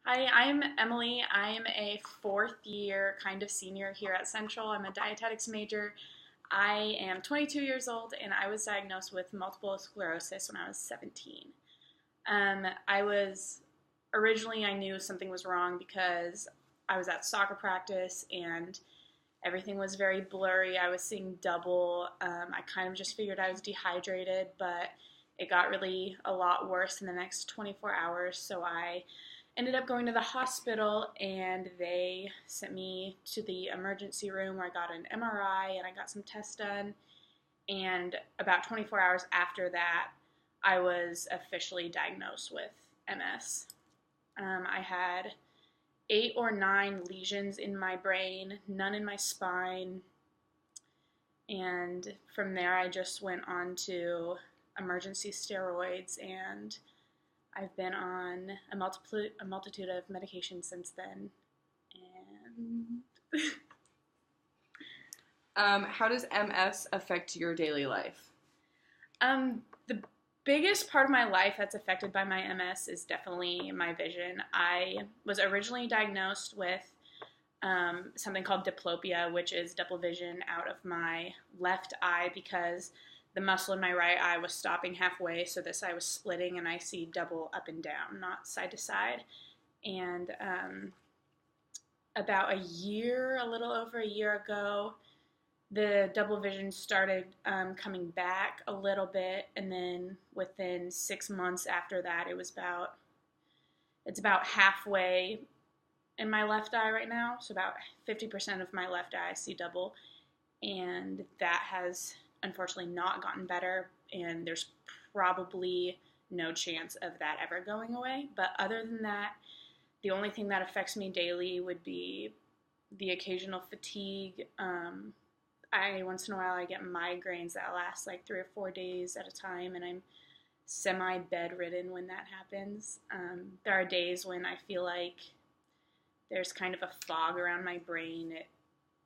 Hi, I'm Emily. I'm a fourth year kind of senior here at Central. I'm a dietetics major. I am 22 years old and I was diagnosed with multiple sclerosis when I was 17. I was originally I knew something was wrong because I was at soccer practice and everything was very blurry. I was seeing double. I kind of just figured I was dehydrated, but it got really a lot worse in the next 24 hours. So I ended up going to the hospital and they sent me to the emergency room where I got an MRI and I got some tests done. And about 24 hours after that, I was officially diagnosed with MS. I had 8 or 9 lesions in my brain, none in my spine, and from there I just went on to emergency steroids, and I've been on a multitude of medications since then. And How does MS affect your daily life? The biggest part of my life that's affected by my MS is definitely my vision. I was originally diagnosed with something called diplopia, which is double vision out of my left eye because the muscle in my right eye was stopping halfway, so this eye was splitting and I see double up and down, not side to side. And about a little over a year ago, the double vision started coming back a little bit, and then within 6 months after that, it's about halfway in my left eye right now, so about 50% of my left eye I see double, and that has unfortunately not gotten better, and there's probably no chance of that ever going away. But other than that, the only thing that affects me daily would be the occasional fatigue. Once in a while I get migraines that last like 3 or 4 days at a time, and I'm semi-bedridden when that happens. There are days when I feel like there's kind of a fog around my brain.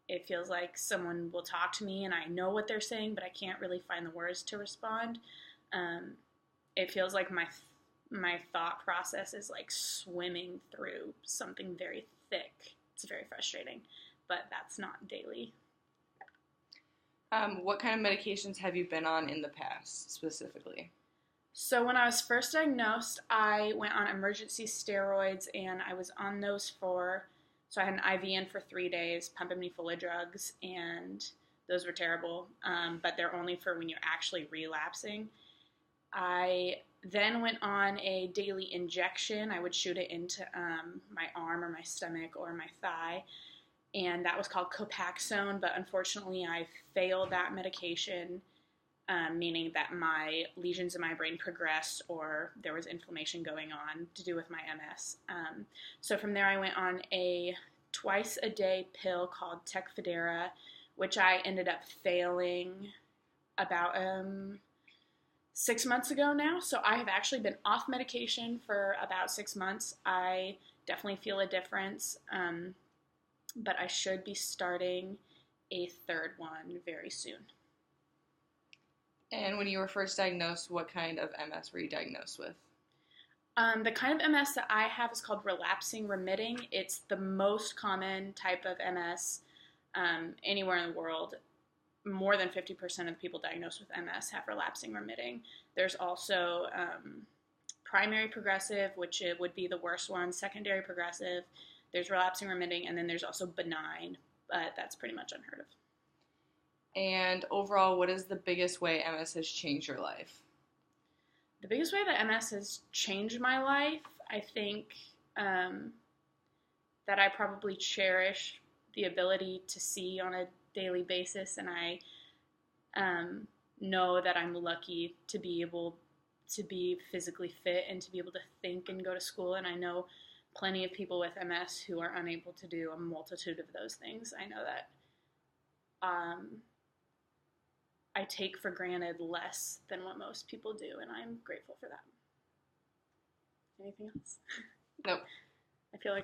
It feels like someone will talk to me and I know what they're saying, but I can't really find the words to respond. It feels like my thought process is like swimming through something very thick. It's very frustrating, but that's not daily. What kind of medications have you been on in the past, specifically? So when I was first diagnosed, I went on emergency steroids, and I was on those so I had an IV in for 3 days, pumping me full of drugs, and those were terrible, but they're only for when you're actually relapsing. I then went on a daily injection. I would shoot it into my arm or my stomach or my thigh, and that was called Copaxone, but unfortunately I failed that medication, meaning that my lesions in my brain progressed or there was inflammation going on to do with my MS. So from there I went on a twice-a-day pill called Tecfidera, which I ended up failing about 6 months ago now. So I have actually been off medication for about 6 months. I definitely feel a difference, but I should be starting a third one very soon. And when you were first diagnosed, what kind of MS were you diagnosed with? The kind of MS that I have is called relapsing remitting. It's the most common type of MS anywhere in the world. More than 50% of the people diagnosed with MS have relapsing remitting. There's also primary progressive, which it would be the worst one, secondary progressive. There's relapsing remitting, and then there's also benign, but that's pretty much unheard of. And overall, what is the biggest way MS has changed your life? The biggest way that MS has changed my life, I think that I probably cherish the ability to see on a daily basis, and I know that I'm lucky to be able to be physically fit and to be able to think and go to school, and I know plenty of people with MS who are unable to do a multitude of those things. I know that I take for granted less than what most people do, and I'm grateful for that. Anything else? Nope. I feel like